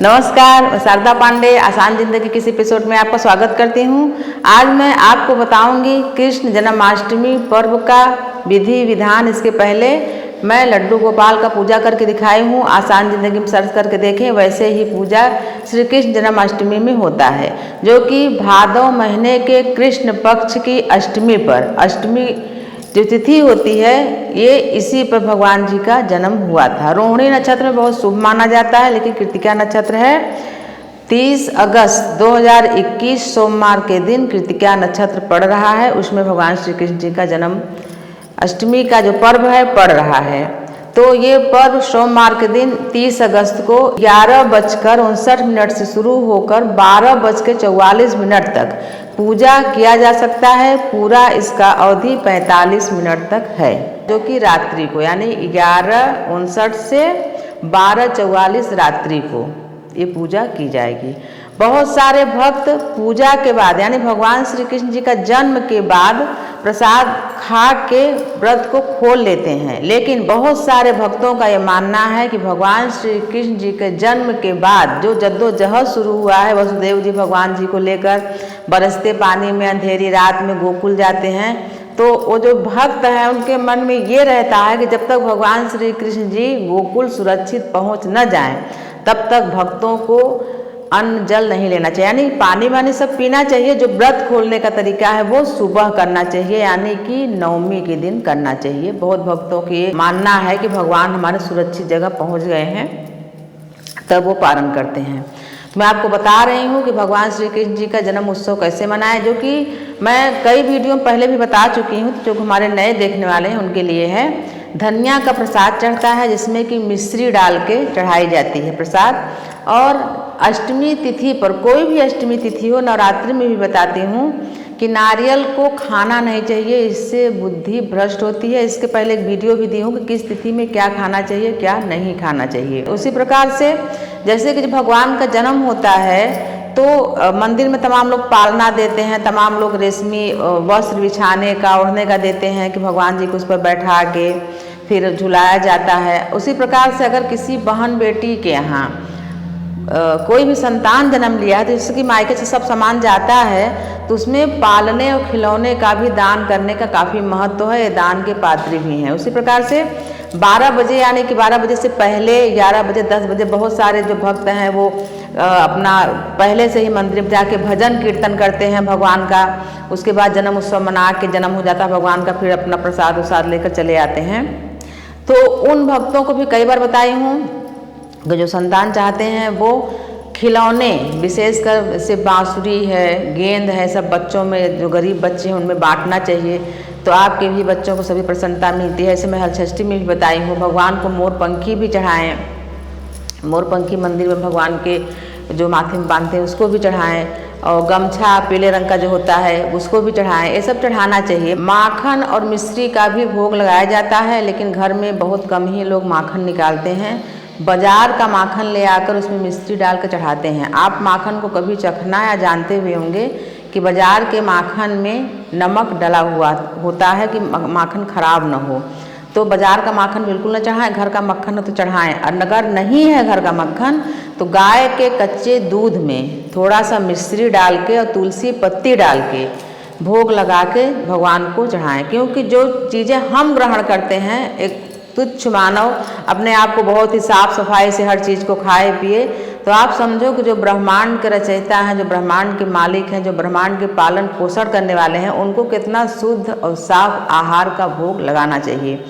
नमस्कार, मैं शारदा पांडे आसान जिंदगी के इस एपिसोड में आपका स्वागत करती हूँ। आज मैं आपको बताऊंगी कृष्ण जन्माष्टमी पर्व का विधि विधान। इसके पहले मैं लड्डू गोपाल का पूजा करके दिखाई हूँ। आसान जिंदगी में सर्च करके देखें, वैसे ही पूजा श्री कृष्ण जन्माष्टमी में होता है, जो कि भादव महीने के कृष्ण पक्ष की अष्टमी पर, अष्टमी जो तिथि होती है, ये इसी पर भगवान जी का जन्म हुआ था। रोहिणी नक्षत्र में बहुत शुभ माना जाता है, लेकिन कृतिका नक्षत्र है 30 अगस्त 2021 सोमवार के दिन कृतिका नक्षत्र पड़ रहा है। उसमें भगवान श्री कृष्ण जी का जन्म अष्टमी का जो पर्व है पड़ रहा है। तो ये पर्व सोमवार के दिन 30 अगस्त को 11:59 से शुरू होकर 12:44 तक पूजा किया जा सकता है। पूरा इसका अवधि 45 मिनट तक है, जो कि रात्रि को, यानी 11:59 से 12:44 रात्रि को ये पूजा की जाएगी। बहुत सारे भक्त पूजा के बाद, यानी भगवान श्री कृष्ण जी का जन्म के बाद प्रसाद खा के व्रत को खोल लेते हैं, लेकिन बहुत सारे भक्तों का ये मानना है कि भगवान श्री कृष्ण जी के जन्म के बाद जो जद्दोजहद शुरू हुआ है, वसुदेव जी भगवान जी को लेकर बरसते पानी में अंधेरी रात में गोकुल जाते हैं, तो वो जो भक्त हैं उनके मन में ये रहता है कि जब तक भगवान श्री कृष्ण जी गोकुल सुरक्षित पहुंच न जाएं, तब तक भक्तों को अन्न जल नहीं लेना चाहिए, यानी पानी वानी सब पीना चाहिए। जो व्रत खोलने का तरीका है वो सुबह करना चाहिए, यानी कि नवमी के दिन करना चाहिए। बहुत भक्तों की मानना है कि भगवान हमारे सुरक्षित जगह पहुंच गए हैं, तब वो पारण करते हैं। मैं आपको बता रही हूँ कि भगवान श्री कृष्ण जी का जन्म उत्सव कैसे मनाएं, जो कि मैं कई वीडियो पहले भी बता चुकी हूँ। जो हमारे नए देखने वाले हैं उनके लिए है। धनिया का प्रसाद चढ़ता है, जिसमें कि मिश्री डाल के चढ़ाई जाती है प्रसाद। और अष्टमी तिथि पर, कोई भी अष्टमी तिथि हो, नवरात्रि में भी बताती हूँ कि नारियल को खाना नहीं चाहिए, इससे बुद्धि भ्रष्ट होती है। इसके पहले एक वीडियो भी दी हूँ कि किस तिथि में क्या खाना चाहिए क्या नहीं खाना चाहिए। उसी प्रकार से जैसे कि जब भगवान का जन्म होता है तो मंदिर में तमाम लोग पालना देते हैं, तमाम लोग रेशमी वस्त्र बिछाने का, ओढ़ने का देते हैं कि भगवान जी को उस पर बैठा के फिर झुलाया जाता है। उसी प्रकार से अगर किसी बहन बेटी के यहाँ कोई भी संतान जन्म लिया है, तो जिसकी मायके से सब सामान जाता है, तो उसमें पालने और खिलौने का भी दान करने का काफ़ी महत्व है। दान के पात्र भी हैं। उसी प्रकार से 12 बजे, यानी कि 12 बजे से पहले 11 बजे 10 बजे बहुत सारे जो भक्त हैं वो अपना पहले से ही मंदिर में जाके भजन कीर्तन करते हैं भगवान का। उसके बाद जन्म उत्सव मना के जन्म हो जाता है भगवान का, फिर अपना प्रसाद उसाद लेकर चले आते हैं। तो उन भक्तों को भी कई बार बताई हूँ कि जो संतान चाहते हैं वो खिलौने, विशेषकर जैसे बांसुरी है, गेंद है, सब बच्चों में, जो गरीब बच्चे हैं उनमें बांटना चाहिए, तो आपके भी बच्चों को सभी प्रसन्नता मिलती है। ऐसे मैं हलषष्ठी में भी बताई हूँ। भगवान को मोरपंखी भी चढ़ाएँ, मोरपंखी मंदिर में भगवान के जो माथे में बांधते हैं उसको भी चढ़ाएँ, और गमछा पीले रंग का जो होता है उसको भी चढ़ाएँ। ये सब चढ़ाना चाहिए। माखन और मिश्री का भी भोग लगाया जाता है, लेकिन घर में बहुत कम ही लोग माखन निकालते हैं। बाजार का माखन ले आकर उसमें मिश्री डाल कर चढ़ाते हैं। आप माखन को कभी चखना या जानते हुए होंगे कि बाजार के माखन में नमक डला हुआ होता है कि माखन खराब न हो। तो बाजार का माखन बिल्कुल न चढ़ाएं, घर का मक्खन तो चढ़ाएं। और अगर नहीं है घर का मक्खन, तो गाय के कच्चे दूध में थोड़ा सा मिश्री डाल के और तुलसी पत्ती डाल के भोग लगा के भगवान को चढ़ाएं। क्योंकि जो चीज़ें हम ग्रहण करते हैं, एक तुच्छ मानव अपने आप को बहुत ही साफ सफाई से हर चीज़ को खाए पिए, तो आप समझो कि जो ब्रह्मांड के रचयिता हैं, जो ब्रह्मांड के मालिक हैं, जो ब्रह्मांड के पालन पोषण करने वाले हैं, उनको कितना शुद्ध और साफ आहार का भोग लगाना चाहिए।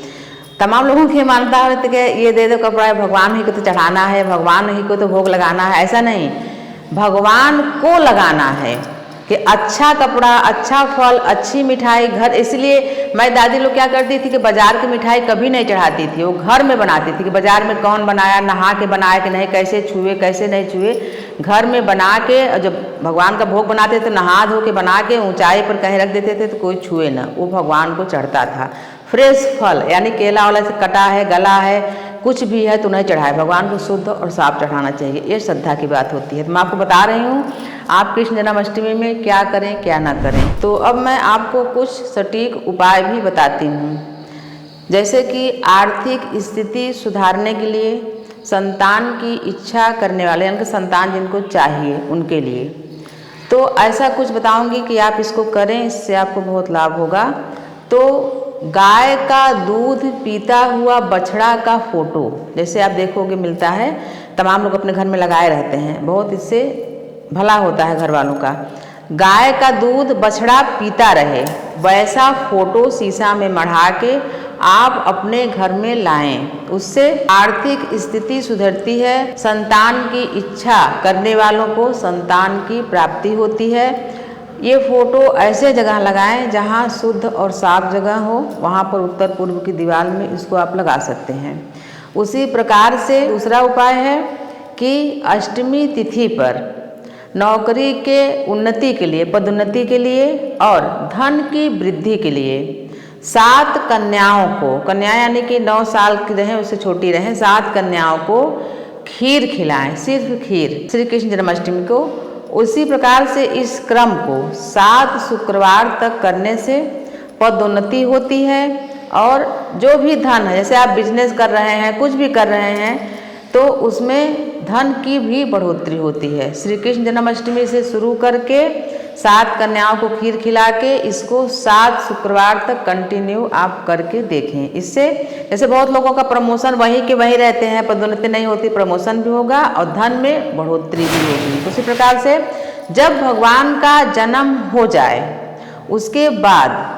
तमाम लोगों की मानता है कि ये दे दो कपड़ा, भगवान ही को तो चढ़ाना है, भगवान ही को तो भोग लगाना है। ऐसा नहीं, भगवान को लगाना है कि अच्छा कपड़ा, अच्छा फल, अच्छी मिठाई घर। इसलिए मैं दादी लोग क्या करती थी कि बाजार की मिठाई कभी नहीं चढ़ाती थी, वो घर में बनाती थी। कि बाजार में कौन बनाया, नहा के बनाया कि नहीं, कैसे छुए कैसे नहीं छुए, घर में बना के जब भगवान का भोग बनाते तो नहा धो के बना के ऊंचाई पर कहीं रख देते थे तो कोई छुए ना, वो भगवान को चढ़ता था। फ्रेश फल, यानी केला वाला से कटा है, गला है, कुछ भी है तो नहीं चढ़ाए, भगवान को शुद्ध और साफ चढ़ाना चाहिए। ये श्रद्धा की बात होती है। तो मैं आपको बता रही हूँ आप कृष्ण जन्माष्टमी में क्या करें क्या ना करें। तो अब मैं आपको कुछ सटीक उपाय भी बताती हूँ, जैसे कि आर्थिक स्थिति सुधारने के लिए संतान की इच्छा करने वाले, यानी कि संतान जिनको चाहिए उनके लिए। तो ऐसा कुछ बताऊंगी कि आप इसको करें, इससे आपको बहुत लाभ होगा। तो गाय का दूध पीता हुआ बछड़ा का फोटो जैसे आप देखोगे मिलता है, तमाम लोग अपने घर में लगाए रहते हैं, बहुत इससे भला होता है घर वालों का। गाय का दूध बछड़ा पीता रहे वैसा फोटो शीशा में मढ़ा के आप अपने घर में लाएं। उससे आर्थिक स्थिति सुधरती है, संतान की इच्छा करने वालों को संतान की प्राप्ति होती है। ये फोटो ऐसे जगह लगाएं जहां शुद्ध और साफ जगह हो, वहां पर उत्तर पूर्व की दीवार में इसको आप लगा सकते हैं। उसी प्रकार से दूसरा उपाय है कि अष्टमी तिथि पर नौकरी के उन्नति के लिए, पदोन्नति के लिए और धन की वृद्धि के लिए 7 कन्याओं को, कन्या यानी कि 9 साल की रहें उससे छोटी रहें, 7 कन्याओं को खीर खिलाएं, सिर्फ खीर, श्री कृष्ण जन्माष्टमी को। उसी प्रकार से इस क्रम को 7 शुक्रवार तक करने से पदोन्नति होती है और जो भी धन है, जैसे आप बिजनेस कर रहे हैं, कुछ भी कर रहे हैं, तो उसमें धन की भी बढ़ोतरी होती है। श्री कृष्ण जन्माष्टमी से शुरू करके 7 कन्याओं को खीर खिला के इसको 7 शुक्रवार तक कंटिन्यू आप करके देखें। इससे जैसे बहुत लोगों का प्रमोशन वहीं के वहीं रहते हैं, पदोन्नति नहीं होती, प्रमोशन भी होगा और धन में बढ़ोतरी भी होगी। उसी प्रकार से जब भगवान का जन्म हो जाए उसके बाद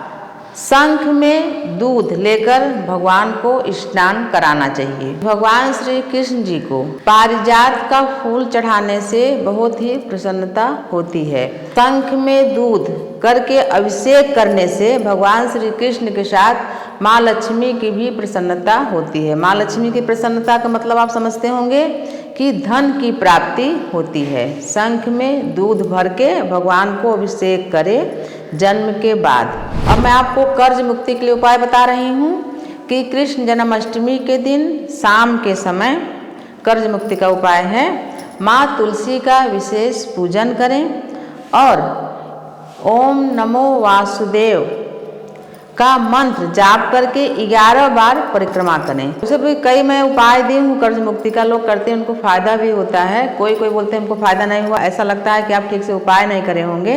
शंख में दूध लेकर भगवान को स्नान कराना चाहिए। भगवान श्री कृष्ण जी को पारिजात का फूल चढ़ाने से बहुत ही प्रसन्नता होती है। शंख में दूध करके अभिषेक करने से भगवान श्री कृष्ण के साथ माँ लक्ष्मी की भी प्रसन्नता होती है। माँ लक्ष्मी की प्रसन्नता का मतलब आप समझते होंगे कि धन की प्राप्ति होती है। शंख में दूध भर के भगवान को अभिषेक करे जन्म के बाद। अब मैं आपको कर्ज मुक्ति के लिए उपाय बता रही हूँ कि कृष्ण जन्माष्टमी के दिन शाम के समय कर्ज मुक्ति का उपाय है, माँ तुलसी का विशेष पूजन करें और ओम नमो वासुदेव का मंत्र जाप करके 11 बार परिक्रमा करें। उसे भी कई मैं उपाय दी हूँ कर्ज मुक्ति का, लोग करते हैं, उनको फायदा भी होता है। कोई कोई बोलते हैं उनको फायदा नहीं हुआ, ऐसा लगता है कि आप ठीक से उपाय नहीं करे होंगे।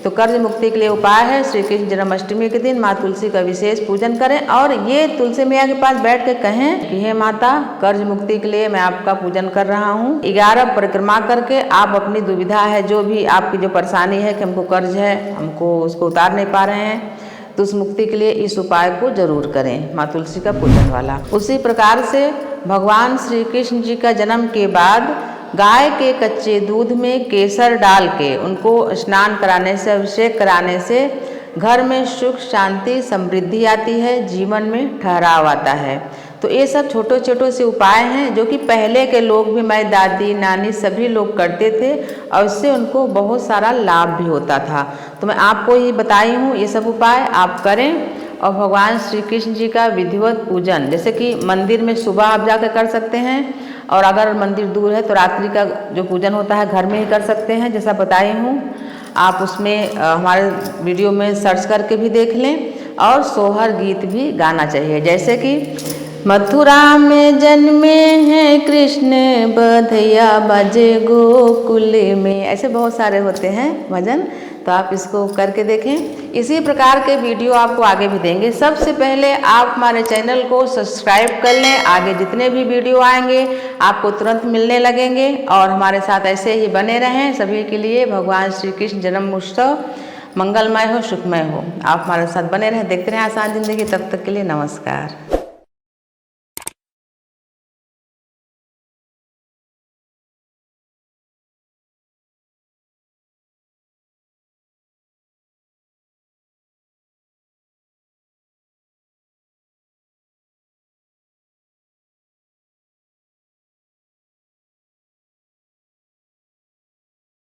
तो कर्ज मुक्ति के लिए उपाय है, श्री कृष्ण जन्माष्टमी के दिन माँ तुलसी का विशेष पूजन करें और ये तुलसी मैया के पास बैठ के कहें कि हे माता, कर्ज मुक्ति के लिए मैं आपका पूजन कर रहा हूँ। 11 परिक्रमा करके आप अपनी दुविधा है, जो भी आपकी जो परेशानी है कि हमको कर्ज है, हमको उसको उतार नहीं पा रहे हैं, तो उस मुक्ति के लिए इस उपाय को जरूर करें, माँ तुलसी का पूजन वाला। उसी प्रकार से भगवान श्री कृष्ण जी का जन्म के बाद गाय के कच्चे दूध में केसर डाल के उनको स्नान कराने से, अभिषेक कराने से घर में सुख शांति समृद्धि आती है, जीवन में ठहराव आता है। तो ये सब छोटे छोटे से उपाय हैं जो कि पहले के लोग भी, मैं दादी नानी सभी लोग करते थे और इससे उनको बहुत सारा लाभ भी होता था। तो मैं आपको ये बताई हूँ, ये सब उपाय आप करें और भगवान श्री कृष्ण जी का विधिवत पूजन, जैसे कि मंदिर में सुबह आप जाकर कर सकते हैं और अगर मंदिर दूर है तो रात्रि का जो पूजन होता है घर में ही कर सकते हैं, जैसा बताई हूँ। आप उसमें हमारे वीडियो में सर्च करके भी देख लें और सोहर गीत भी गाना चाहिए, जैसे कि मथुरा में जन्मे हैं कृष्ण बधिया बजे गोकुल में, ऐसे बहुत सारे होते हैं भजन, तो आप इसको करके देखें। इसी प्रकार के वीडियो आपको आगे भी देंगे। सबसे पहले आप हमारे चैनल को सब्सक्राइब कर लें, आगे जितने भी वीडियो आएंगे आपको तुरंत मिलने लगेंगे और हमारे साथ ऐसे ही बने रहें। सभी के लिए भगवान श्री कृष्ण जन्म उत्सव मंगलमय हो, सुखमय हो। आप हमारे साथ बने रहें, देखते रहें आसान जिंदगी। तब तक के लिए नमस्कार।